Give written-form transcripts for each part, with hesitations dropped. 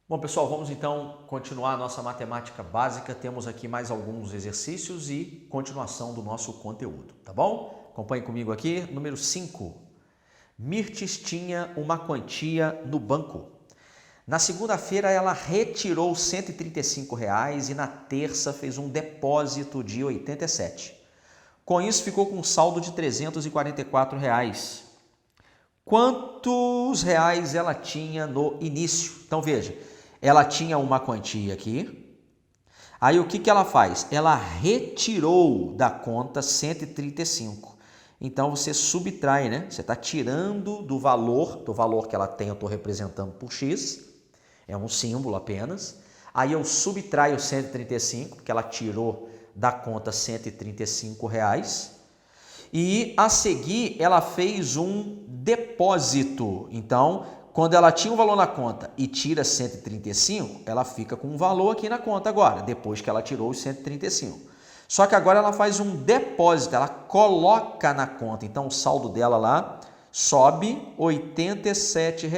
Bom, pessoal, vamos então continuar a nossa matemática básica. Temos aqui mais alguns exercícios e continuação do nosso conteúdo, tá bom? Acompanhe comigo aqui. Número 5. Mirtes tinha uma quantia no banco. Na segunda-feira ela retirou R$ 135 e na terça fez um depósito de 87. Com isso ficou com um saldo de R$ 344. Quantos reais ela tinha no início? Então veja, ela tinha uma quantia aqui. Aí o que ela faz? Ela retirou da conta 135. Então você subtrai, né? Você está tirando do valor que ela tem, eu estou representando por X. É um símbolo apenas. Aí eu subtraio 135, porque ela tirou da conta 135 reais. E a seguir ela fez um depósito. Então, quando ela tinha um valor na conta e tira 135, ela fica com um valor aqui na conta agora, depois que ela tirou os 135. Só que agora ela faz um depósito, ela coloca na conta. Então, o saldo dela lá sobe R$ 87.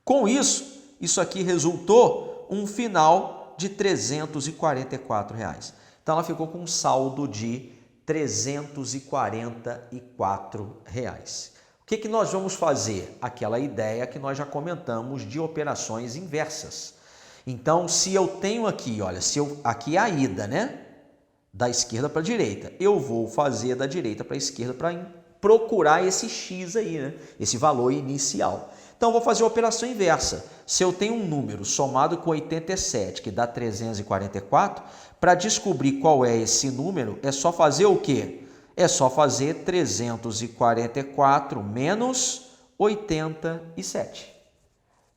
Com isso aqui resultou um final de R$ 344. Então, ela ficou com um saldo de R$ 344. O que nós vamos fazer? Aquela ideia que nós já comentamos de operações inversas. Então, se eu tenho aqui, olha, aqui é a ida, né? Da esquerda para a direita. Eu vou fazer da direita para a esquerda para procurar esse X aí, né? Esse valor inicial. Então, eu vou fazer a operação inversa. Se eu tenho um número somado com 87, que dá 344, para descobrir qual é esse número, é só fazer o quê? É só fazer 344 menos 87,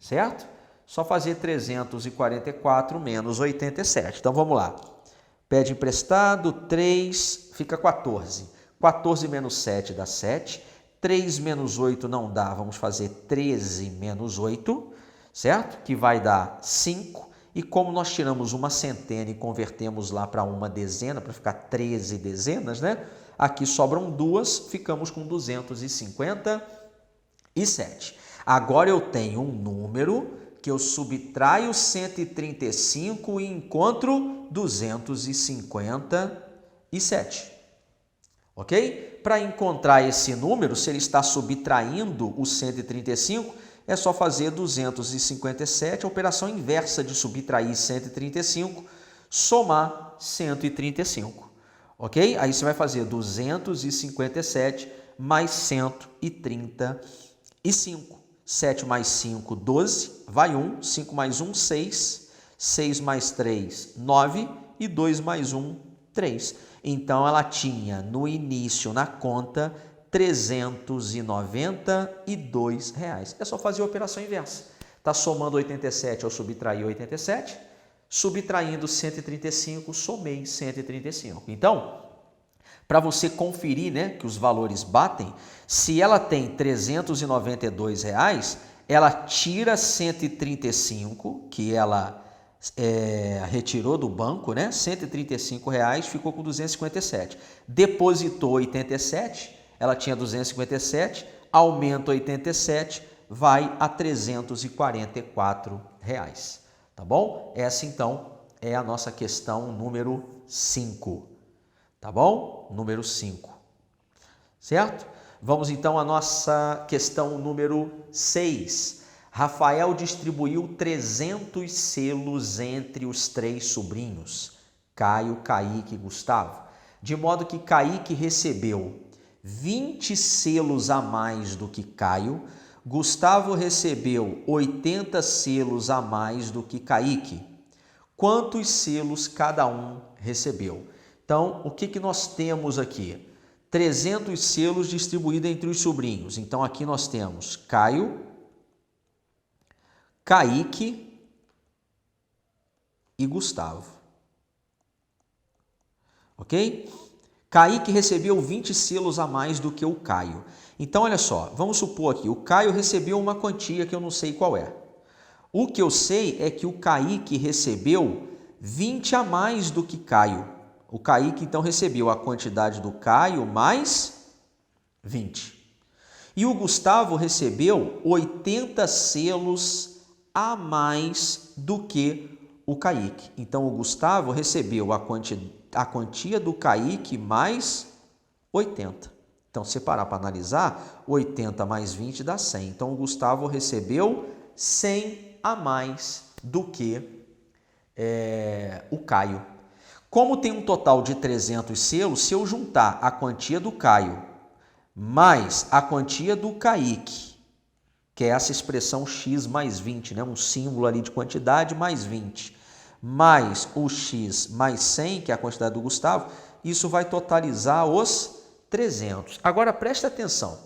certo? Só fazer 344 menos 87. Então, vamos lá. Pede emprestado, 3, fica 14. 14 menos 7 dá 7. 3 menos 8 não dá, vamos fazer 13 menos 8, certo? Que vai dar 5. E como nós tiramos uma centena e convertemos lá para uma dezena, para ficar 13 dezenas, né? Aqui sobram duas, ficamos com 257. Agora eu tenho um número que eu subtraio 135 e encontro 257. Ok? Para encontrar esse número, se ele está subtraindo o 135, é só fazer 257, a operação inversa de subtrair 135, somar 135. Ok? Aí você vai fazer 257 mais 135. 7 mais 5, 12, vai 1, 5 mais 1, 6, 6 mais 3, 9 e 2 mais 1, 3. Então, ela tinha no início na conta R$ 392. É só fazer a operação inversa. Está somando 87, eu subtraí 87. Subtraindo 135, somei 135. Então, para você conferir, né, que os valores batem, se ela tem R$ 392, ela tira 135, que ela retirou do banco, né? R$ 135, ficou com 257. Depositou 87, ela tinha 257, aumenta 87, vai a R$ 344. Tá bom? Essa então é a nossa questão número 5. Tá bom? Número 5. Certo? Vamos então à nossa questão número 6. Rafael distribuiu 300 selos entre os 3 sobrinhos, Caio, Kaique e Gustavo, de modo que Kaique recebeu 20 selos a mais do que Caio, Gustavo recebeu 80 selos a mais do que Kaique. Quantos selos cada um recebeu? Então, o que nós temos aqui? 300 selos distribuídos entre os sobrinhos. Então, aqui nós temos Caio, Kaique e Gustavo. Ok? Kaique recebeu 20 selos a mais do que o Caio. Então, olha só, vamos supor aqui, o Caio recebeu uma quantia que eu não sei qual é. O que eu sei é que o Kaique recebeu 20 a mais do que Caio. O Kaique, então, recebeu a quantidade do Caio mais 20. E o Gustavo recebeu 80 selos a mais do que o Kaique. Então, o Gustavo recebeu a quantia do Kaique mais 80. Então, se parar para analisar, 80 mais 20 dá 100. Então, o Gustavo recebeu 100 a mais do que o Caio. Como tem um total de 300 selos, se eu juntar a quantia do Caio mais a quantia do Kaique, que é essa expressão x mais 20, né? Um símbolo ali de quantidade mais 20, mais o x mais 100, que é a quantidade do Gustavo, isso vai totalizar os 300. Agora, presta atenção.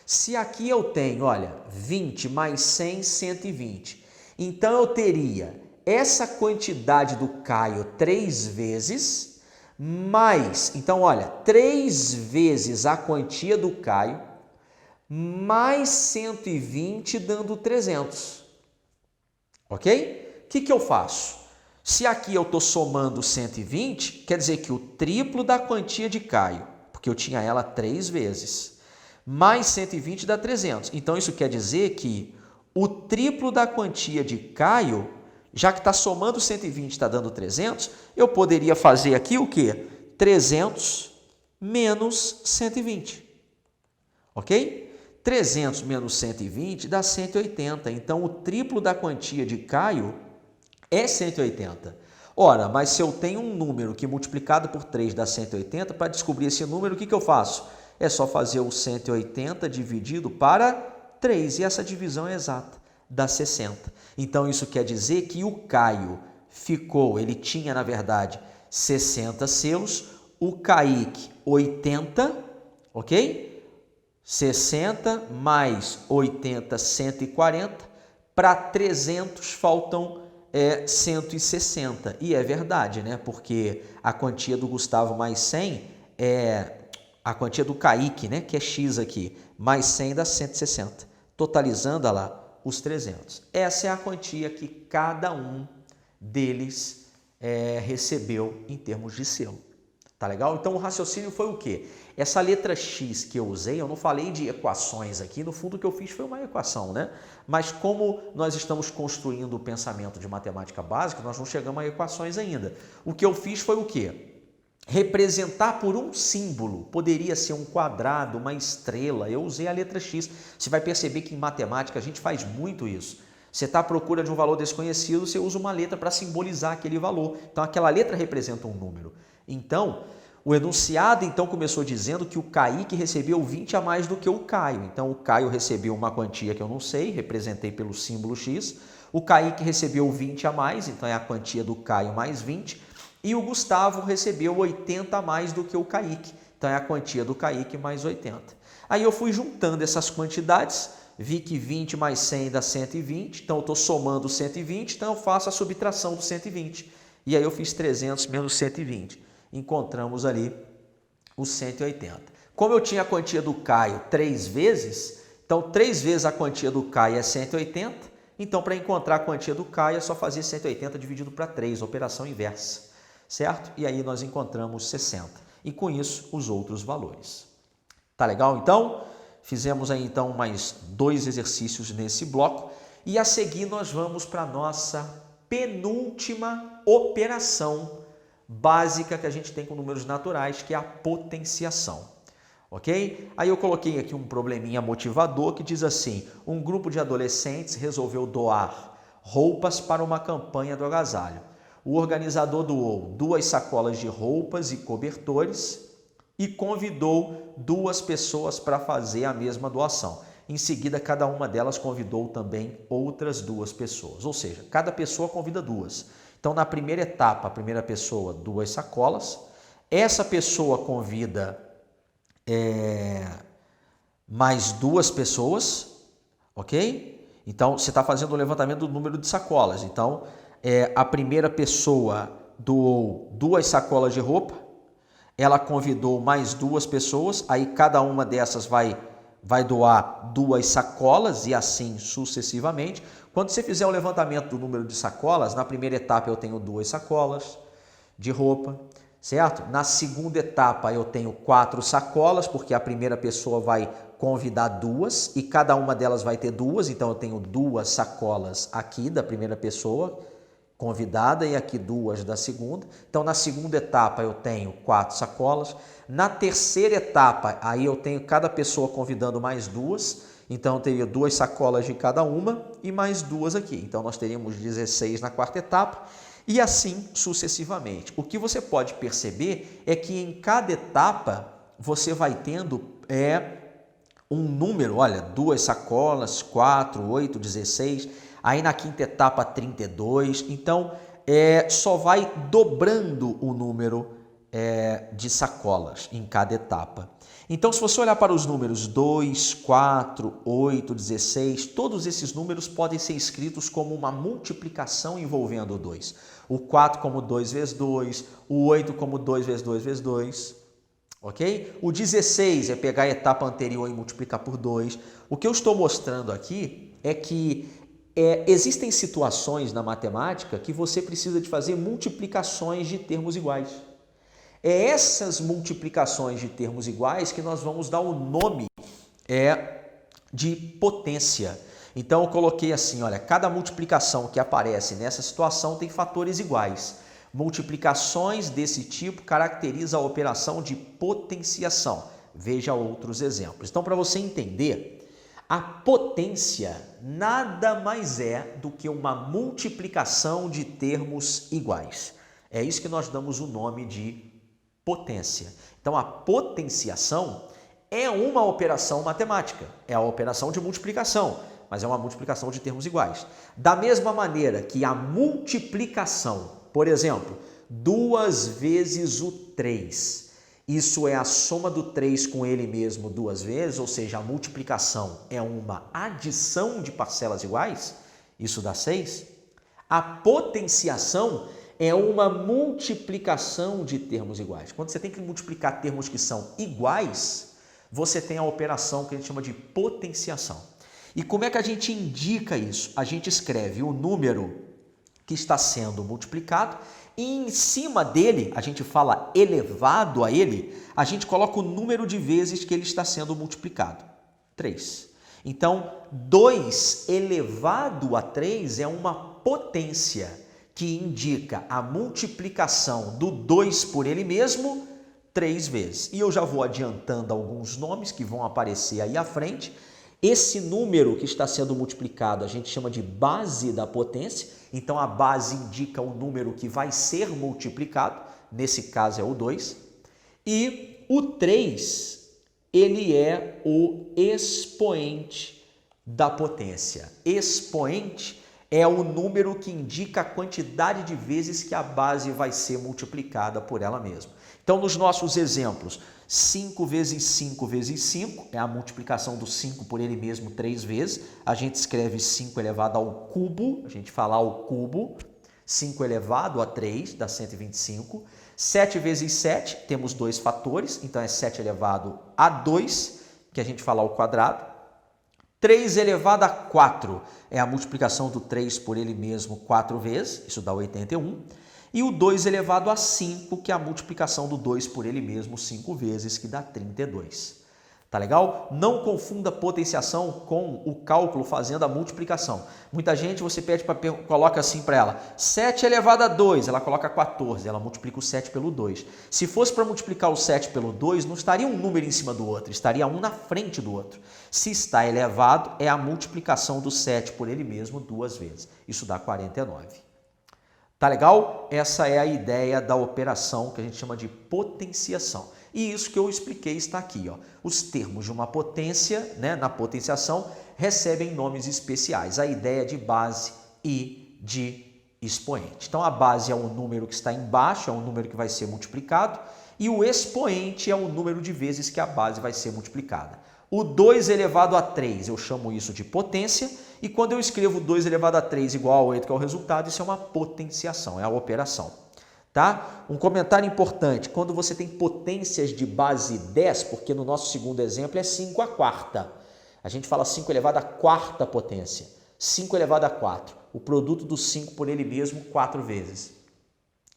Se aqui eu tenho, olha, 20 mais 100, 120. Então, eu teria essa quantidade do Caio 3 vezes, mais, então, olha, 3 vezes a quantia do Caio, mais 120, dando 300. Ok? O que eu faço? Se aqui eu estou somando 120, quer dizer que o triplo da quantia de Caio, porque eu tinha ela 3 vezes, mais 120 dá 300. Então, isso quer dizer que o triplo da quantia de Caio, já que está somando 120 está dando 300, eu poderia fazer aqui o quê? 300 menos 120. Ok? 300 menos 120 dá 180. Então, o triplo da quantia de Caio é 180. Ora, mas se eu tenho um número que multiplicado por 3 dá 180, para descobrir esse número, o que eu faço? É só fazer o 180 dividido para 3, e essa divisão é exata, dá 60. Então, isso quer dizer que o Caio ele tinha, na verdade, 60 selos, o Kaique 80, ok? 60 mais 80, 140, para 300 faltam 160. E é verdade, né? Porque a quantia do Gustavo mais 100 é a quantia do Kaique, né? Que é x aqui, mais 100 dá 160. Totalizando, olha lá, os 300. Essa é a quantia que cada um deles recebeu em termos de selo. Tá legal? Então, o raciocínio foi o quê? Essa letra X que eu usei, eu não falei de equações aqui, no fundo o que eu fiz foi uma equação, né? Mas como nós estamos construindo o pensamento de matemática básica, nós não chegamos a equações ainda. O que eu fiz foi o quê? Representar por um símbolo, poderia ser um quadrado, uma estrela, eu usei a letra X. Você vai perceber que em matemática a gente faz muito isso. Você está à procura de um valor desconhecido, você usa uma letra para simbolizar aquele valor. Então, aquela letra representa um número. Então, o enunciado começou dizendo que o Kaique recebeu 20 a mais do que o Caio. Então, o Caio recebeu uma quantia que eu não sei, representei pelo símbolo X. O Kaique recebeu 20 a mais, então é a quantia do Caio mais 20. E o Gustavo recebeu 80 a mais do que o Kaique, então é a quantia do Kaique mais 80. Aí eu fui juntando essas quantidades, vi que 20 mais 100 dá 120, então eu estou somando 120, então eu faço a subtração do 120. E aí eu fiz 300 menos 120. Encontramos ali os 180. Como eu tinha a quantia do Caio 3 vezes, então 3 vezes a quantia do Caio é 180, então para encontrar a quantia do Caio é só fazer 180 dividido para 3, operação inversa, certo? E aí nós encontramos 60. E com isso, os outros valores. Tá legal? Então, fizemos aí então mais 2 exercícios nesse bloco e a seguir nós vamos para a nossa penúltima operação básica que a gente tem com números naturais, que é a potenciação, ok? Aí eu coloquei aqui um probleminha motivador que diz assim: um grupo de adolescentes resolveu doar roupas para uma campanha do agasalho. O organizador doou 2 sacolas de roupas e cobertores e convidou 2 pessoas para fazer a mesma doação. Em seguida, cada uma delas convidou também outras 2 pessoas, ou seja, cada pessoa convida 2. Então, na primeira etapa, a primeira pessoa, 2 sacolas. Essa pessoa convida mais 2 pessoas, ok? Então, você está fazendo o levantamento do número de sacolas. Então, a primeira pessoa doou 2 sacolas de roupa, ela convidou mais 2 pessoas, aí cada uma dessas vai doar 2 sacolas e assim sucessivamente. Quando você fizer o levantamento do número de sacolas, na primeira etapa eu tenho 2 sacolas de roupa, certo? Na segunda etapa eu tenho 4 sacolas, porque a primeira pessoa vai convidar duas e cada uma delas vai ter duas, então eu tenho duas sacolas aqui da primeira pessoa convidada e aqui duas da segunda. Então na segunda etapa eu tenho 4 sacolas. Na terceira etapa, aí eu tenho cada pessoa convidando mais duas, então eu teria 2 sacolas de cada uma e mais duas aqui. Então nós teríamos 16 na quarta etapa e assim sucessivamente. O que você pode perceber é que em cada etapa você vai tendo um número, olha, 2 sacolas, 4, 8, 16, aí na quinta etapa 32, então só vai dobrando o número de sacolas em cada etapa. Então, se você olhar para os números 2, 4, 8, 16, todos esses números podem ser escritos como uma multiplicação envolvendo o 2. O 4 como 2 vezes 2, o 8 como 2 vezes 2 vezes 2, ok? O 16 é pegar a etapa anterior e multiplicar por 2. O que eu estou mostrando aqui é que existem situações na matemática que você precisa de fazer multiplicações de termos iguais. É essas multiplicações de termos iguais que nós vamos dar o nome de potência. Então eu coloquei assim, olha, cada multiplicação que aparece nessa situação tem fatores iguais. Multiplicações desse tipo caracteriza a operação de potenciação. Veja outros exemplos. Então, para você entender, a potência nada mais é do que uma multiplicação de termos iguais. É isso que nós damos o nome de potência. Então, a potenciação é uma operação matemática, é a operação de multiplicação, mas é uma multiplicação de termos iguais. Da mesma maneira que a multiplicação, por exemplo, 2 vezes o 3, isso é a soma do 3 com ele mesmo 2 vezes, ou seja, a multiplicação é uma adição de parcelas iguais, isso dá 6. A potenciação é uma multiplicação de termos iguais. Quando você tem que multiplicar termos que são iguais, você tem a operação que a gente chama de potenciação. E como é que a gente indica isso? A gente escreve o número que está sendo multiplicado e em cima dele, a gente fala elevado a ele, a gente coloca o número de vezes que ele está sendo multiplicado. 3. Então, 2 elevado a 3 é uma potência que indica a multiplicação do 2 por ele mesmo 3 vezes. E eu já vou adiantando alguns nomes que vão aparecer aí à frente. Esse número que está sendo multiplicado a gente chama de base da potência. Então a base indica o número que vai ser multiplicado, nesse caso é o 2. E o 3, ele é o expoente da potência. Expoente é o número que indica a quantidade de vezes que a base vai ser multiplicada por ela mesma. Então, nos nossos exemplos, 5 vezes 5 vezes 5 é a multiplicação do 5 por ele mesmo 3 vezes. A gente escreve 5 elevado ao cubo, a gente fala ao cubo. 5 elevado a 3 dá 125. 7 vezes 7, temos 2 fatores, então é 7 elevado a 2, que a gente fala ao quadrado. 3 elevado a 4 é a multiplicação do 3 por ele mesmo 4 vezes, isso dá 81. E o 2 elevado a 5, que é a multiplicação do 2 por ele mesmo 5 vezes, que dá 32. Tá legal? Não confunda potenciação com o cálculo fazendo a multiplicação. Muita gente você pede coloca assim para ela, 7 elevado a 2, ela coloca 14, ela multiplica o 7 pelo 2. Se fosse para multiplicar o 7 pelo 2, não estaria um número em cima do outro, estaria um na frente do outro. Se está elevado, é a multiplicação do 7 por ele mesmo 2 vezes. Isso dá 49. Tá legal? Essa é a ideia da operação que a gente chama de potenciação. E isso que eu expliquei está aqui, ó. Os termos de uma potência, né, na potenciação, recebem nomes especiais. A ideia de base e de expoente. Então, a base é o número que está embaixo, é o número que vai ser multiplicado, e o expoente é o número de vezes que a base vai ser multiplicada. O 2 elevado a 3, eu chamo isso de potência, e quando eu escrevo 2 elevado a 3 igual a 8, que é o resultado, isso é uma potenciação, é a operação. Tá? Um comentário importante, quando você tem potências de base 10, porque no nosso segundo exemplo é 5 à quarta, a gente fala 5 elevado à quarta potência, 5 elevado a 4, o produto do 5 por ele mesmo 4 vezes,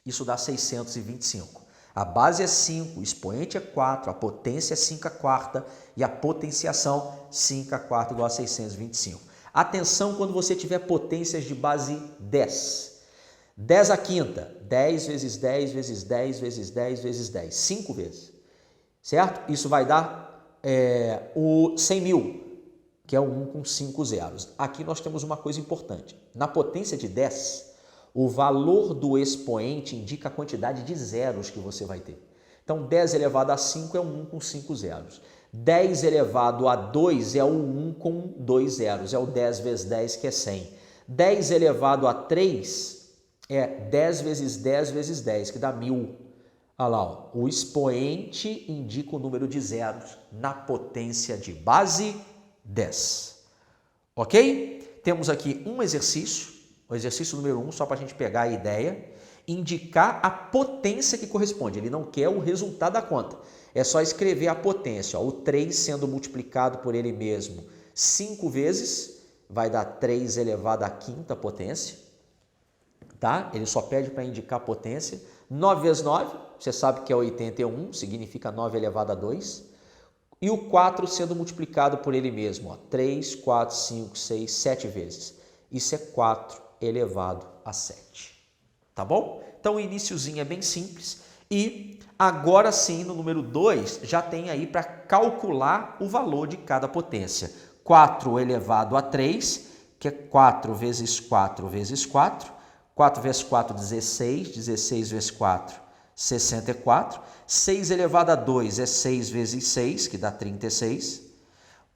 isso dá 625. A base é 5, o expoente é 4, a potência é 5/4 e a potenciação 5/4 igual a 625. Atenção quando você tiver potências de base 10. 10⁵, 10 vezes 10 vezes 10 vezes 10 vezes 10, 5 vezes, certo? Isso vai dar o 100.000, que é o 1 com 5 zeros. Aqui nós temos uma coisa importante. Na potência de 10, o valor do expoente indica a quantidade de zeros que você vai ter. Então, 10 elevado a 5 é um 1 com 5 zeros. 10 elevado a 2 é o 1 com 2 zeros, é o 10 vezes 10, que é 100. 10 elevado a 3 é 10 vezes 10 vezes 10, que dá 1000. Olha lá, ó. O expoente indica o número de zeros na potência de base 10. Ok? Temos aqui um exercício. O exercício número 1, só para a gente pegar a ideia, indicar a potência que corresponde. Ele não quer o resultado da conta. É só escrever a potência. Ó, o 3 sendo multiplicado por ele mesmo 5 vezes, vai dar 3 elevado à quinta potência. Tá? Ele só pede para indicar a potência. 9 vezes 9, você sabe que é 81, significa 9 elevado a 2. E o 4 sendo multiplicado por ele mesmo. Ó, 3, 4, 5, 6, 7 vezes. Isso é 4 elevado a 7. Tá bom? Então o iniciozinho é bem simples. E agora sim, no número 2, já tem aí para calcular o valor de cada potência. 4 elevado a 3, que é 4 vezes 4 vezes 4. 4 vezes 4, 16. 16 vezes 4, 64. 6 elevado a 2 é 6 vezes 6, que dá 36.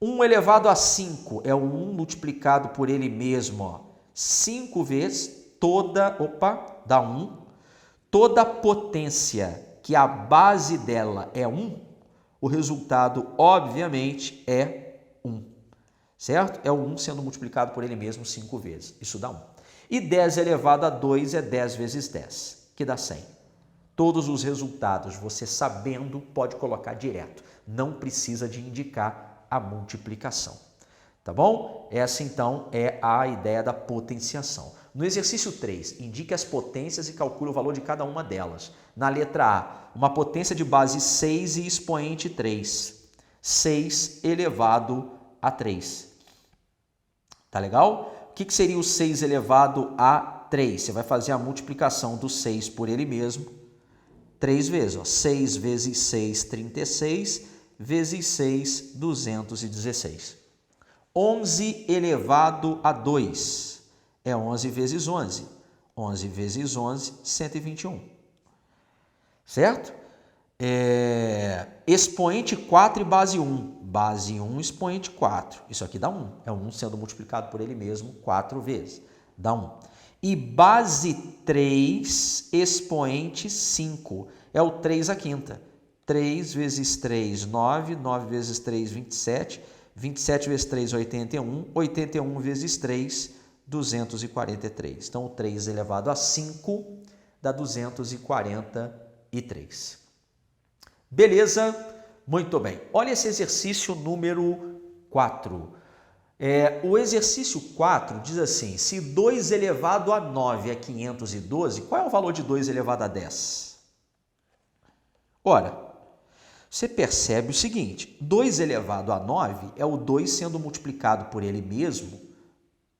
1 elevado a 5 é o 1 multiplicado por ele mesmo, ó. 5 vezes dá 1. Toda potência que a base dela é 1, o resultado, obviamente, é 1. Certo? É o 1 sendo multiplicado por ele mesmo 5 vezes. Isso dá 1. E 10 elevado a 2 é 10 vezes 10, que dá 100. Todos os resultados, você sabendo, pode colocar direto. Não precisa de indicar a multiplicação. Tá bom? Essa, então, é a ideia da potenciação. No exercício 3, indique as potências e calcule o valor de cada uma delas. Na letra A, uma potência de base 6 e expoente 3. 6 elevado a 3. Tá legal? O que seria o 6 elevado a 3? Você vai fazer a multiplicação do 6 por ele mesmo 3 vezes. Ó. 6 vezes 6, 36, vezes 6, 216. 11 elevado a 2 é 11 vezes 11. 11 vezes 11, 121. Certo? Expoente 4 e base 1. Base 1, expoente 4. Isso aqui dá 1. É 1 sendo multiplicado por ele mesmo 4 vezes. Dá 1. E base 3, expoente 5. É o 3/5. 3 vezes 3, 9. 9 vezes 3, 27. 27 vezes 3, 81. 81 vezes 3, 243. Então, o 3 elevado a 5 dá 243. Beleza? Muito bem. Olha esse exercício número 4. O exercício 4 diz assim, se 2 elevado a 9 é 512, qual é o valor de 2 elevado a 10? Ora, você percebe o seguinte, 2 elevado a 9 é o 2 sendo multiplicado por ele mesmo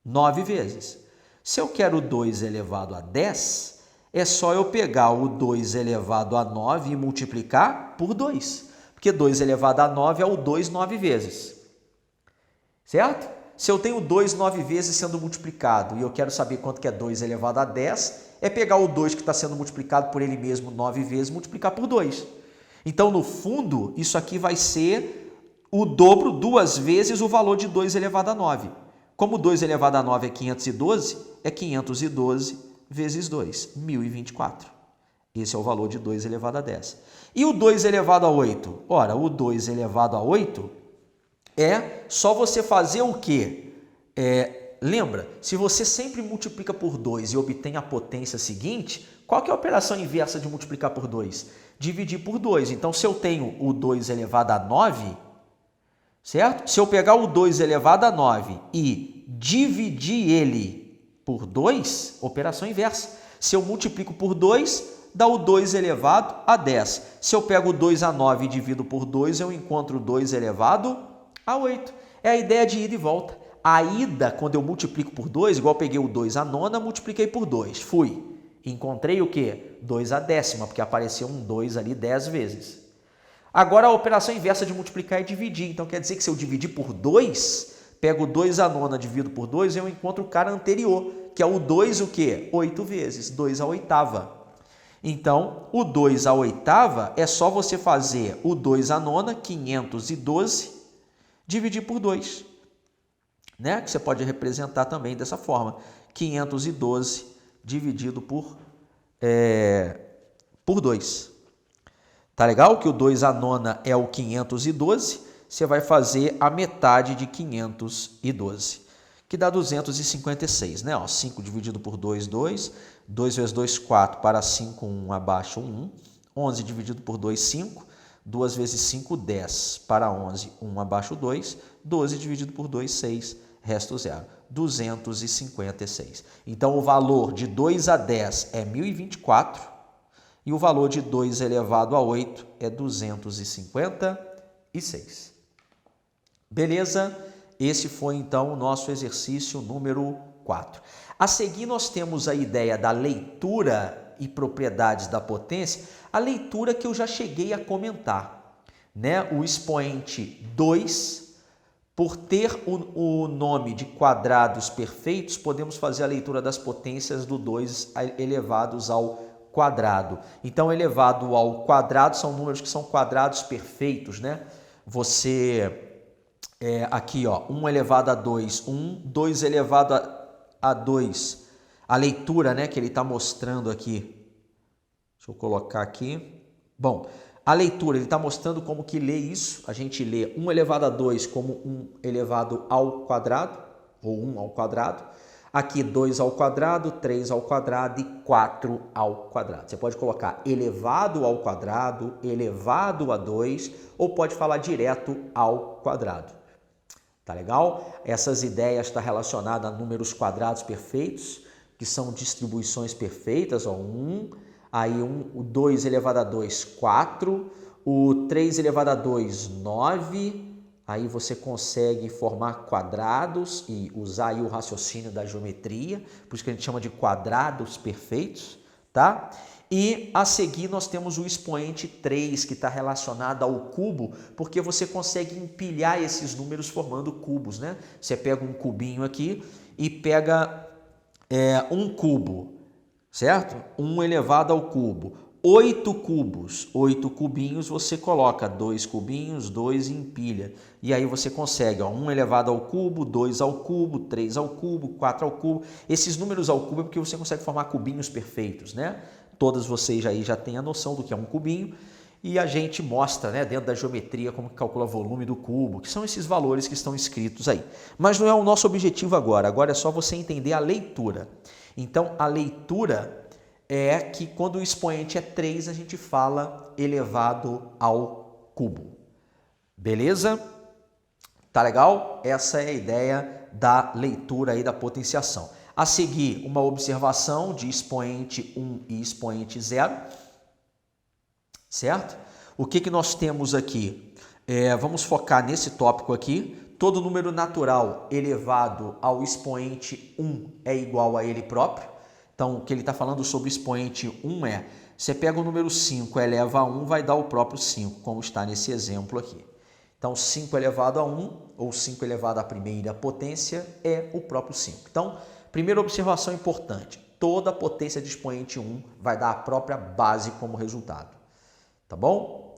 9 vezes. Se eu quero 2 elevado a 10, é só eu pegar o 2 elevado a 9 e multiplicar por 2. Porque 2 elevado a 9 é o 2 9 vezes. Certo? Se eu tenho 2 9 vezes sendo multiplicado e eu quero saber quanto que é 2 elevado a 10, é pegar o 2 que está sendo multiplicado por ele mesmo 9 vezes e multiplicar por 2. Então, no fundo, isso aqui vai ser o dobro 2 vezes o valor de 2 elevado a 9. Como 2 elevado a 9 é 512, é 512 vezes 2, 1024. Esse é o valor de 2 elevado a 10. E o 2 elevado a 8? Ora, o 2 elevado a 8 é só você fazer o quê? Lembra, se você sempre multiplica por 2 e obtém a potência seguinte, qual que é a operação inversa de multiplicar por 2? Dividir por 2. Então, se eu tenho o 2 elevado a 9, certo? Se eu pegar o 2 elevado a 9 e dividir ele por 2, operação inversa. Se eu multiplico por 2, dá o 2 elevado a 10. Se eu pego o 2 a 9 e divido por 2, eu encontro o 2 elevado a 8. É a ideia de ida e volta. A ida, quando eu multiplico por 2, igual eu peguei o 2 a nona, multipliquei por 2. Fui. Encontrei o quê? 2 a décima, porque apareceu um 2 ali 10 vezes. Agora a operação inversa de multiplicar é dividir. Então quer dizer que se eu dividir por 2, pego 2 a nona, divido por 2, eu encontro o cara anterior, que é o 2 o quê? 8 vezes, 2 a oitava. Então, o 2 a oitava é só você fazer o 2 a nona, 512, dividir por 2. Né? Que você pode representar também dessa forma. 512 dividido por 2. Tá legal? Que o 2 a nona é o 512, você vai fazer a metade de 512, que dá 256, né? Ó, 5 dividido por 2, 2. 2 vezes 2, 4. Para 5, 1 abaixo, 1. 11 dividido por 2, 5. 2 vezes 5, 10. Para 11, 1 abaixo, 2. 12 dividido por 2, 6. Resto 0. 256. Então, o valor de 2 a 10 é 1024 e o valor de 2 elevado a 8 é 256. Beleza? Esse foi, então, o nosso exercício número 4. A seguir, nós temos a ideia da leitura e propriedades da potência, a leitura que eu já cheguei a comentar, né? O expoente 2, por ter o nome de quadrados perfeitos, podemos fazer a leitura das potências do 2 elevados ao quadrado. Então, elevado ao quadrado são números que são quadrados perfeitos, né? Aqui, ó, 1 elevado a 2, 1, 2 elevado a 2. A leitura, né, que ele está mostrando aqui. Deixa eu colocar aqui. Bom, a leitura, ele está mostrando como que lê isso. A gente lê 1 elevado a 2 como 1 elevado ao quadrado, ou 1 ao quadrado. Aqui 2 ao quadrado, 3 ao quadrado e 4 ao quadrado. Você pode colocar elevado ao quadrado, elevado a 2, ou pode falar direto ao quadrado. Tá legal? Essas ideias estão relacionadas a números quadrados perfeitos, que são distribuições perfeitas, ó, 1, aí o 2 elevado a 2, 4, o 3 elevado a 2, 9, aí você consegue formar quadrados e usar aí o raciocínio da geometria, por isso que a gente chama de quadrados perfeitos, tá? E a seguir nós temos o expoente 3, que está relacionado ao cubo, porque você consegue empilhar esses números formando cubos, né? Você pega um cubinho aqui e pega um cubo, certo? 1 elevado ao cubo. 8 cubos, 8 cubinhos, você coloca 2 cubinhos, 2 e empilha. E aí você consegue, ó, 1 elevado ao cubo, 2 ao cubo, 3 ao cubo, 4 ao cubo. Esses números ao cubo é porque você consegue formar cubinhos perfeitos, né? Todas vocês aí já têm a noção do que é um cubinho. E a gente mostra, né, dentro da geometria como que calcula o volume do cubo, que são esses valores que estão escritos aí. Mas não é o nosso objetivo agora. Agora é só você entender a leitura. Então, a leitura é que quando o expoente é 3, a gente fala elevado ao cubo. Beleza? Tá legal? Essa é a ideia da leitura aí da potenciação. A seguir, uma observação de expoente 1 e expoente 0. Certo? O que nós temos aqui? Vamos focar nesse tópico aqui. Todo número natural elevado ao expoente 1 é igual a ele próprio. Então, o que ele está falando sobre o expoente 1 é, você pega o número 5, eleva a 1, vai dar o próprio 5, como está nesse exemplo aqui. Então, 5 elevado a 1, ou 5 elevado à primeira potência, é o próprio 5. Então, primeira observação importante, toda potência de expoente 1 vai dar a própria base como resultado. Tá bom?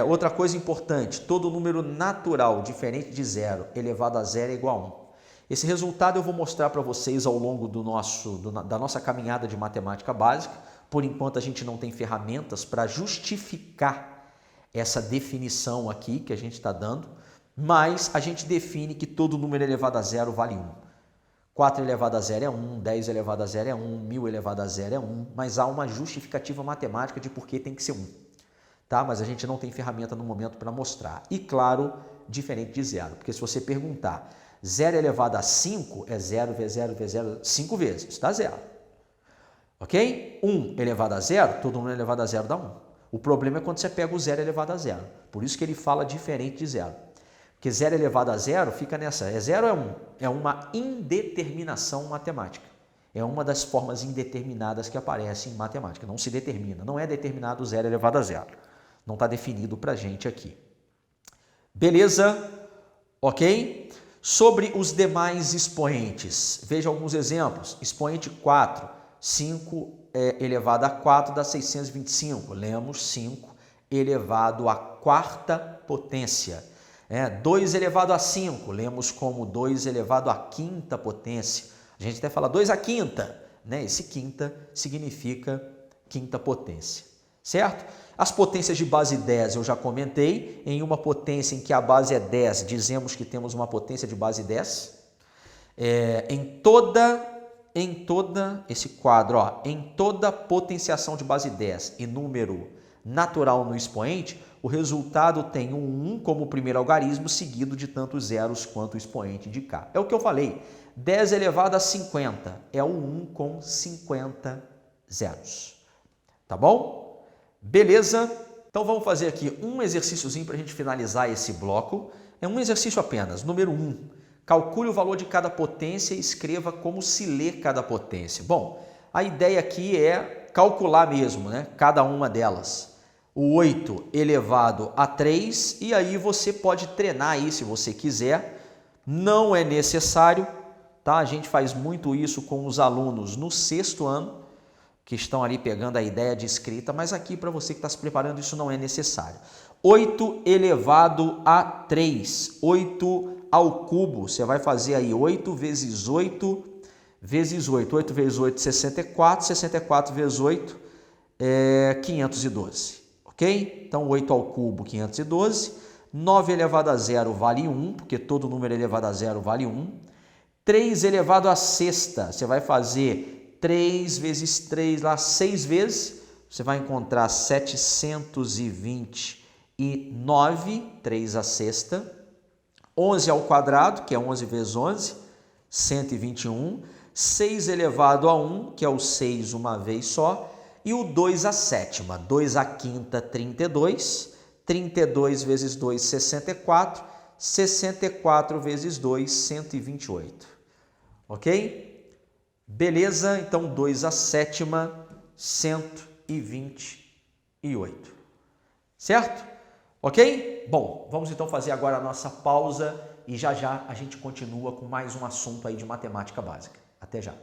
Outra coisa importante, todo número natural diferente de 0 elevado a 0 é igual a 1. Esse resultado eu vou mostrar para vocês ao longo da nossa caminhada de matemática básica. Por enquanto a gente não tem ferramentas para justificar essa definição aqui que a gente está dando, mas a gente define que todo número elevado a 0 vale 1. 4 elevado a 0 é 1, 10 elevado a 0 é 1, 1000 elevado a 0 é 1, mas há uma justificativa matemática de por que tem que ser 1. Tá? Mas a gente não tem ferramenta no momento para mostrar. E claro, diferente de 0, porque se você perguntar 0 elevado a 5 é 0 vezes 0 vezes 0, 5 vezes, dá 0. Ok? 1 elevado a 0, todo número elevado a 0 dá 1. O problema é quando você pega o 0 elevado a 0. Por isso que ele fala diferente de 0. Porque 0 elevado a 0 fica nessa. É 0 ou é 1? É uma indeterminação matemática. É uma das formas indeterminadas que aparece em matemática. Não se determina. Não é determinado 0 elevado a 0. Não está definido para a gente aqui. Beleza? Ok? Sobre os demais expoentes. Veja alguns exemplos. Expoente 4. 5 elevado a 4 dá 625. Lemos 5 elevado à quarta potência. 2 elevado a 5. Lemos como 2 elevado à quinta potência. A gente até fala 2 à quinta. Esse quinta significa quinta potência. Certo? As potências de base 10 eu já comentei. Em uma potência em que a base é 10, dizemos que temos uma potência de base 10. Em toda esse quadro, em toda potenciação de base 10 e número natural no expoente, o resultado tem um 1 como primeiro algarismo, seguido de tantos zeros quanto o expoente de K. É o que eu falei. 10 elevado a 50 é o 1 com 50 zeros. Tá bom? Beleza? Então vamos fazer aqui um exercíciozinho para a gente finalizar esse bloco. É um exercício apenas. Número 1. Calcule o valor de cada potência e escreva como se lê cada potência. Bom, a ideia aqui é calcular mesmo, cada uma delas. O 8 elevado a 3, e aí você pode treinar aí se você quiser. Não é necessário, tá? A gente faz muito isso com os alunos no 6º ano, que estão ali pegando a ideia de escrita, mas aqui para você que está se preparando isso não é necessário. 8 elevado a 3, 8 ao cubo, você vai fazer aí 8 vezes 8 vezes 8. 8 vezes 8, 64, 64 vezes 8 é 512, ok? Então 8 ao cubo, 512. 9 elevado a 0 vale 1, porque todo número elevado a 0 vale 1. 3 elevado a sexta, você vai fazer 3 vezes 3 lá, 6 vezes, você vai encontrar 729, 3 a sexta. 11 ao quadrado, que é 11 vezes 11, 121. 6 elevado a 1, que é o 6 uma vez só. E o 2 à sétima, 2 à quinta, 32. 32 vezes 2, 64. 64 vezes 2, 128. Ok? Beleza? Então, 2 à sétima, 128. Certo? Ok? Bom, vamos então fazer agora a nossa pausa e já já a gente continua com mais um assunto aí de matemática básica. Até já!